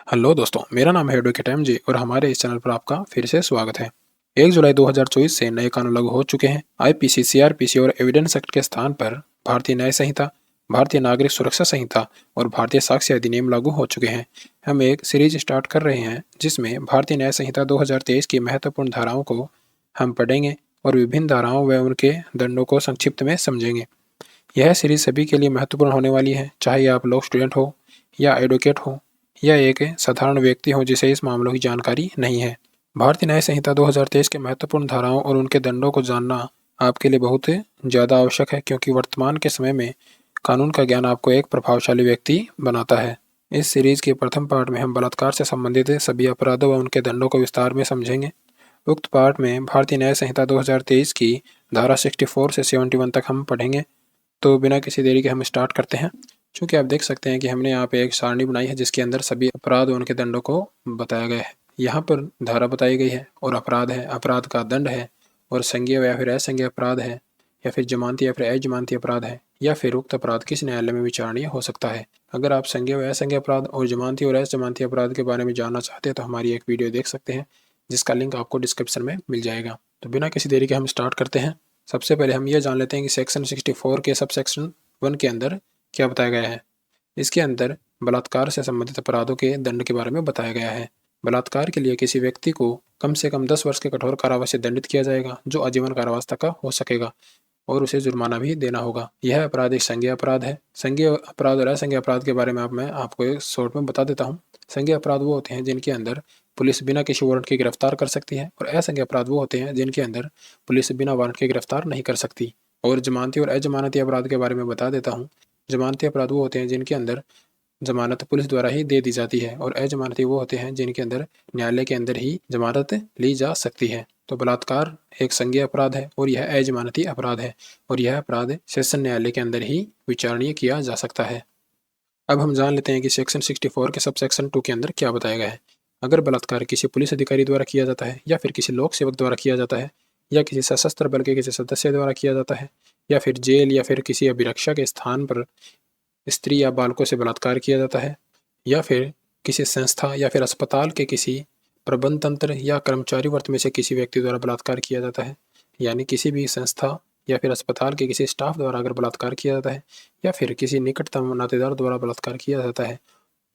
Hello दोस्तों, मेरा नाम है एडवोकेट एम जी और हमारे इस चैनल पर आपका फिर से स्वागत है। 1 जुलाई 2024 से नए कानून लागू हो चुके हैं। आईपीसी, सीआरपीसी और एविडेंस एक्ट के स्थान पर भारतीय न्याय संहिता, भारतीय नागरिक सुरक्षा संहिता और भारतीय साक्ष्य अधिनियम लागू हो चुके हैं। हम एक सीरीज स्टार्ट कर रहे हैं जिसमें भारतीय न्याय संहिता 2023 की महत्वपूर्ण धाराओं को हम पढ़ेंगे और विभिन्न धाराओं व उनके दंडों को संक्षिप्त में समझेंगे। यह सीरीज सभी के लिए महत्वपूर्ण होने वाली है, चाहे आप लॉ स्टूडेंट हो या एडवोकेट हो या एक साधारण व्यक्ति हो जिसे इस मामलों की जानकारी नहीं है। भारतीय न्याय संहिता 2023 के महत्वपूर्ण धाराओं और उनके दंडों को जानना आपके लिए बहुत ज़्यादा आवश्यक है, क्योंकि वर्तमान के समय में कानून का ज्ञान आपको एक प्रभावशाली व्यक्ति बनाता है। इस सीरीज के प्रथम पार्ट में हम बलात्कार से संबंधित सभी अपराधों व उनके दंडों को विस्तार में समझेंगे। उक्त पार्ट में भारतीय न्याय संहिता 2023 की धारा 64 से 71 तक हम पढ़ेंगे। तो बिना किसी देरी के हम स्टार्ट करते हैं। चूँकि आप देख सकते हैं कि हमने यहाँ पे एक सारणी बनाई है जिसके अंदर सभी अपराध और उनके दंडों को बताया गया है। यहाँ पर धारा बताई गई है और अपराध है, अपराध का दंड है और संज्ञेय या फिर असंज्ञेय अपराध है या फिर जमानती या फिर अजमानती अपराध है या फिर उक्त अपराध किस न्यायालय में विचारणीय हो सकता है। अगर आप संज्ञेय व असंज्ञेय अपराध और जमानती और अजमानती अपराध के बारे में जानना चाहते हैं तो हमारी एक वीडियो देख सकते हैं जिसका लिंक आपको डिस्क्रिप्शन में मिल जाएगा। तो बिना किसी देरी के हम स्टार्ट करते हैं। सबसे पहले हम यह जान लेते हैं कि सेक्शन 64 के सब सेक्शन 1 के अंदर क्या बताया गया है। इसके अंदर बलात्कार से संबंधित अपराधों के दंड के बारे में बताया गया है। बलात्कार के लिए किसी व्यक्ति को कम से कम 10 वर्ष के कठोर कारावास से दंडित किया जाएगा, जो आजीवन कारावास तक का हो सकेगा, और उसे जुर्माना भी देना होगा। यह अपराध एक संज्ञेय अपराध है। संज्ञेय अपराध और असंज्ञेय अपराध के बारे में मैं आपको एक शॉर्ट में बता देता हूँ। संज्ञेय अपराध वो होते हैं जिनके अंदर पुलिस बिना किसी वारंट के गिरफ्तार कर सकती है, और असंज्ञेय अपराध वो होते हैं जिनके अंदर पुलिस बिना वारंट के गिरफ्तार नहीं कर सकती। और जमानती और अजमानती अपराध के बारे में बता देता हूँ। जमानती अपराध वो होते हैं जिनके अंदर जमानत पुलिस द्वारा ही दे दी जाती है, और अजमानती वो होते हैं जिनके अंदर न्यायालय के अंदर ही जमानत ली जा सकती है। तो बलात्कार एक संज्ञेय अपराध है और यह अजमानती अपराध है, और यह अपराध सेशन न्यायालय के अंदर ही विचारणीय किया जा सकता है। अब हम जान लेते हैं कि सेक्शन 64 के सब सेक्शन 2 के अंदर क्या बताया गया है। अगर बलात्कार किसी पुलिस अधिकारी द्वारा किया जाता है या फिर किसी लोक सेवक द्वारा किया जाता है या किसी सशस्त्र बल के किसी सदस्य द्वारा किया जाता है या फिर जेल या फिर किसी अभिरक्षा के स्थान पर स्त्री या बालकों से बलात्कार किया जाता है या फिर किसी संस्था या फिर अस्पताल के किसी प्रबंध तंत्र या कर्मचारी वर्ग में से किसी व्यक्ति द्वारा बलात्कार किया जाता है, यानी किसी भी संस्था या फिर अस्पताल के किसी स्टाफ द्वारा अगर बलात्कार किया जाता है या फिर किसी निकटतम नातेदार द्वारा बलात्कार किया जाता है,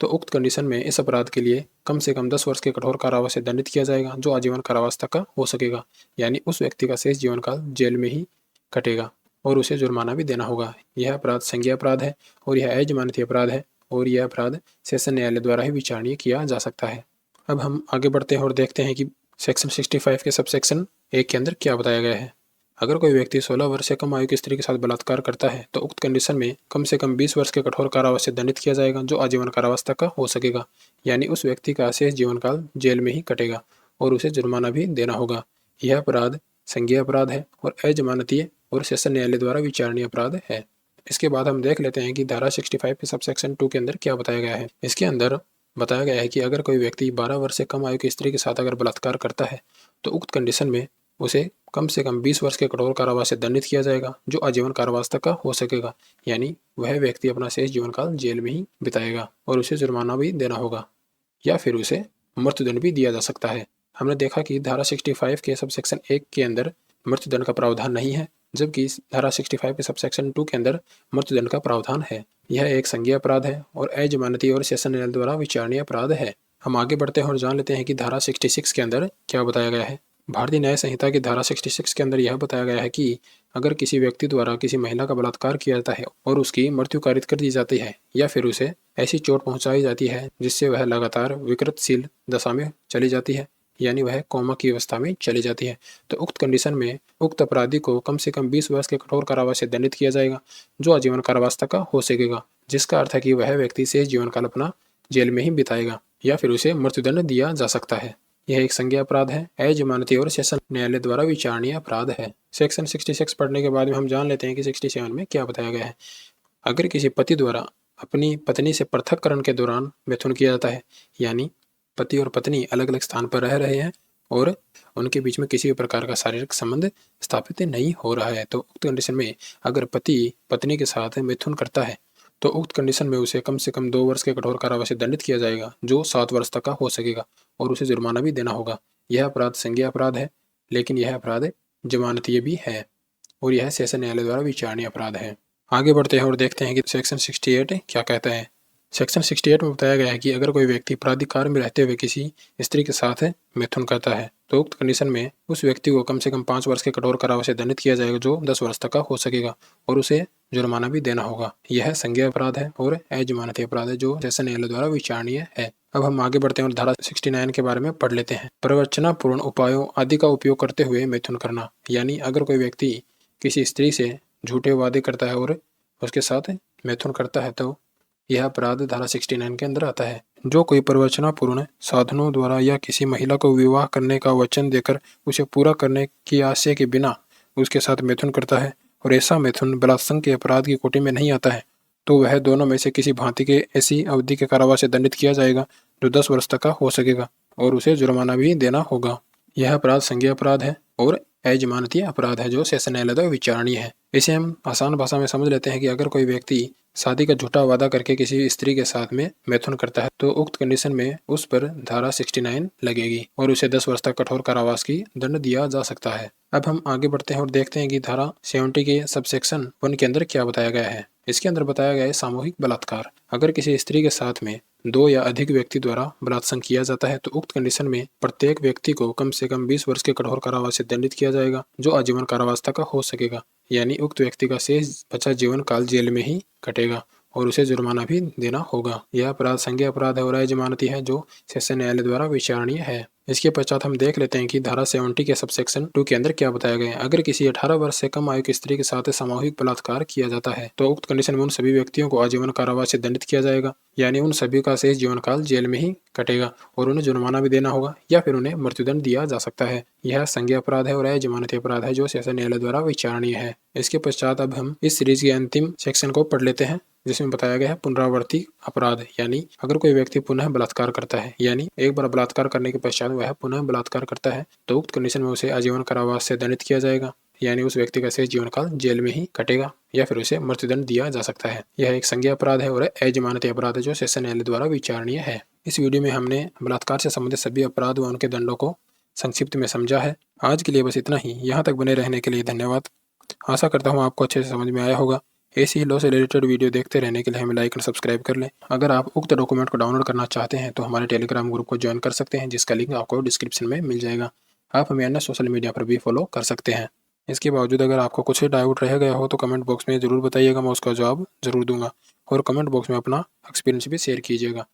तो उक्त कंडीशन में इस अपराध के लिए कम से कम 10 वर्ष के कठोर कारावास से दंडित किया जाएगा, जो आजीवन कारावास तक का हो सकेगा। यानी उस व्यक्ति का शेष जीवन काल जेल में ही कटेगा और उसे जुर्माना भी देना होगा। यह अपराध संज्ञेय अपराध है और यह अजमानती अपराध है, और यह अपराध सेशन न्यायालय द्वारा ही विचारणीय किया जा सकता है। अब हम आगे बढ़ते हैं और देखते हैं कि सेक्शन 65 के सब सेक्शन 1 के अंदर क्या बताया गया है। अगर कोई व्यक्ति 16 वर्ष से कम आयु की स्त्री के साथ बलात्कार करता है तो उक्त कंडीशन में कम से कम 20 वर्ष के कठोर कारावास से दंडित किया जाएगा, जो आजीवन कारावास तक का हो सकेगा। यानी उस व्यक्ति का शेष जीवन काल जेल में ही कटेगा और उसे जुर्माना भी देना होगा। यह अपराध संज्ञेय अपराध है और अजमानतीय और सेशन न्यायालय द्वारा विचारणीय अपराध है। इसके बाद हम देख लेते हैं कि धारा 65 के सब सेक्शन 2 के अंदर क्या बताया गया है। इसके अंदर बताया गया है कि अगर कोई व्यक्ति 12 वर्ष से कम आयु की स्त्री के साथ अगर बलात्कार करता है तो उक्त कंडीशन में उसे कम से कम 20 वर्ष के कठोर कारावास से दंडित किया जाएगा, जो आजीवन कारावास तक का हो सकेगा। यानी वह व्यक्ति अपना शेष जीवन काल जेल में ही बिताएगा और उसे जुर्माना भी देना होगा या फिर उसे मृत्युदंड भी दिया जा सकता है। हमने देखा कि धारा 65 के सब सेक्शन 1 के अंदर मृत्युदंड का प्रावधान नहीं है, जबकि धारा 65 के सब सेक्शन 2 के अंदर मृत्युदंड का प्रावधान है। यह एक संज्ञेय अपराध है और अजमानती और सेशन न्यायालय द्वारा विचारणीय अपराध है। हम आगे बढ़ते हैं और जान लेते हैं कि धारा 66 के अंदर क्या बताया गया है। भारतीय न्याय संहिता की धारा 66 के अंदर यह बताया गया है कि अगर किसी व्यक्ति द्वारा किसी महिला का बलात्कार किया जाता है और उसकी मृत्यु कारित कर दी जाती है या फिर उसे ऐसी चोट पहुंचाई जाती है जिससे वह लगातार विकृतशील दशा में चली जाती है, यानी वह कोमा की अवस्था में चली जाती है, तो उक्त कंडीशन में उक्त अपराधी को कम से कम 20 वर्ष के कठोर कारावास से दंडित किया जाएगा, जो आजीवन कारावास तक का हो सकेगा, जिसका अर्थ है कि वह व्यक्ति शेष जीवन काल अपना जेल में ही बिताएगा या फिर उसे मृत्युदंड दिया जा सकता है। यह एक संज्ञेय अपराध है, अजमानती और सेशन न्यायालय द्वारा विचारणीय अपराध है। सेक्शन 66 पढ़ने के बाद में हम जान लेते हैं कि 67 में क्या बताया गया है। अगर किसी पति द्वारा अपनी पत्नी से पृथककरण के दौरान मिथुन किया जाता है, यानी पति और पत्नी अलग अलग स्थान पर रह रहे हैं और उनके बीच में किसी भी प्रकार का शारीरिक संबंध स्थापित नहीं हो रहा है, तो उक्त कंडीशन में अगर पति पत्नी के साथ मिथुन करता है तो उक्त कंडीशन में उसे कम से कम 2 वर्ष के कठोर कारावास से दंडित किया जाएगा, जो 7 वर्ष तक का हो सकेगा, और उसे जुर्माना भी देना होगा। यह अपराध संज्ञेय अपराध है, लेकिन यह अपराध जमानतीय भी है और यह सेशन न्यायालय द्वारा विचारणीय अपराध है। आगे बढ़ते हैं और देखते हैं कि सेक्शन 68 क्या कहता है। सेक्शन 68 में बताया गया है कि अगर कोई व्यक्ति प्राधिकार में रहते हुए किसी स्त्री के साथ मैथुन करता है तो उक्त कंडीशन में उस व्यक्ति को कम से कम 5 वर्ष के कठोर कारावास से दंडित किया जाएगा, जो 10 वर्ष तक का हो सकेगा, और उसे जुर्माना भी देना होगा। यह संज्ञेय अपराध है और अजमानती अपराध है, जो सेशन न्यायालय द्वारा विचारणीय है। अब हम आगे बढ़ते हैं और धारा 69 के बारे में पढ़ लेते हैं। प्रवचनापूर्ण उपायों आदि का उपयोग करते हुए मैथुन करना, यानी अगर कोई व्यक्ति किसी स्त्री से झूठे वादे करता है और उसके साथ मैथुन करता है तो यह अपराध धारा 69 के अंदर आता है। जो कोई प्रवचनापूर्ण साधनों द्वारा या किसी महिला को विवाह करने का वचन देकर उसे पूरा करने की आशय के बिना उसके साथ मैथुन करता है और ऐसा मैथुन बलात्संग के अपराध की कोटि में नहीं आता है, तो वह दोनों में से किसी भांति के ऐसी अवधि के कारावास से दंडित किया जाएगा, जो 10 वर्ष तक का हो सकेगा, और उसे जुर्माना भी देना होगा। यह अपराध संज्ञेय अपराध है और अजमानतीय अपराध है, जो सेशन न्यायालय द्वारा विचारणीय है। इसे हम आसान भाषा में समझ लेते हैं कि अगर कोई व्यक्ति शादी का झूठा वादा करके किसी स्त्री के साथ में मैथुन करता है तो उक्त कंडीशन में उस पर धारा 69 लगेगी और उसे 10 वर्ष तक कठोर कारावास की दंड दिया जा सकता है। अब हम आगे बढ़ते हैं और देखते हैं कि धारा 70 के सबसेक्शन 1 के अंदर क्या बताया गया है। इसके अंदर बताया गया है सामूहिक बलात्कार। अगर किसी स्त्री के साथ में 2 या अधिक व्यक्ति द्वारा बलात्संग किया जाता है तो उक्त कंडीशन में प्रत्येक व्यक्ति को कम से कम 20 वर्ष के कठोर कारावास से दंडित किया जाएगा, जो आजीवन कारावास तक का हो सकेगा, यानी उक्त व्यक्ति का शेष बचा जीवन काल जेल में ही कटेगा और उसे जुर्माना भी देना होगा। यह अपराध संज्ञेय अपराध है और अजमानती है, जो सेशन न्यायालय द्वारा विचारणीय है। इसके पश्चात हम देख लेते हैं कि धारा 70 के सबसेक्शन 2 के अंदर क्या बताया गया है। अगर किसी 18 वर्ष से कम आयु की स्त्री के साथ सामूहिक बलात्कार किया जाता है तो उक्त कंडीशन में उन सभी व्यक्तियों को आजीवन कारावास से दंडित किया जाएगा, यानी उन सभी का शेष जीवन काल जेल में ही कटेगा और उन्हें जुर्माना भी देना होगा या फिर उन्हें मृत्युदंड दिया जा सकता है। यह संज्ञेय अपराध है और अजमानती अपराध है, जो सेशन न्यायालय द्वारा विचारणीय है। इसके पश्चात अब हम इस सीरीज के अंतिम सेक्शन को पढ़ लेते हैं, जिसमें बताया गया है पुनरावर्ती अपराध, यानी अगर कोई व्यक्ति पुनः बलात्कार करता है, यानी एक बार बलात्कार करने के पश्चात वह पुनः बलात्कार करता है तो उक्त कंडीशन में उसे आजीवन कारावास से दंडित किया जाएगा, यानी उस व्यक्ति का शेष जीवन काल जेल में ही कटेगा या फिर उसे मृत्युदंड दिया जा सकता है। यह एक संज्ञेय अपराध है और अजमानती अपराध है, जो सेशन न्यायालय द्वारा विचारणीय है। इस वीडियो में हमने बलात्कार से संबंधित सभी अपराध व उनके दंडों को संक्षिप्त में समझा है। आज के लिए बस इतना ही। यहाँ तक बने रहने के लिए धन्यवाद। आशा करता हूँ आपको अच्छे से समझ में आया होगा। ऐसी ही लॉ से रिलेटेड वीडियो देखते रहने के लिए हमें लाइक और सब्सक्राइब कर लें। अगर आप उक्त डॉक्यूमेंट को डाउनलोड करना चाहते हैं तो हमारे टेलीग्राम ग्रुप को ज्वाइन कर सकते हैं, जिसका लिंक आपको डिस्क्रिप्शन में मिल जाएगा। आप हमें अन्य सोशल मीडिया पर भी फॉलो कर सकते हैं। इसके बावजूद अगर आपको कुछ डाउट रह गया हो तो कमेंट बॉक्स में ज़रूर बताइएगा, मैं उसका जवाब ज़रूर दूंगा, और कमेंट बॉक्स में अपना एक्सपीरियंस भी शेयर कीजिएगा।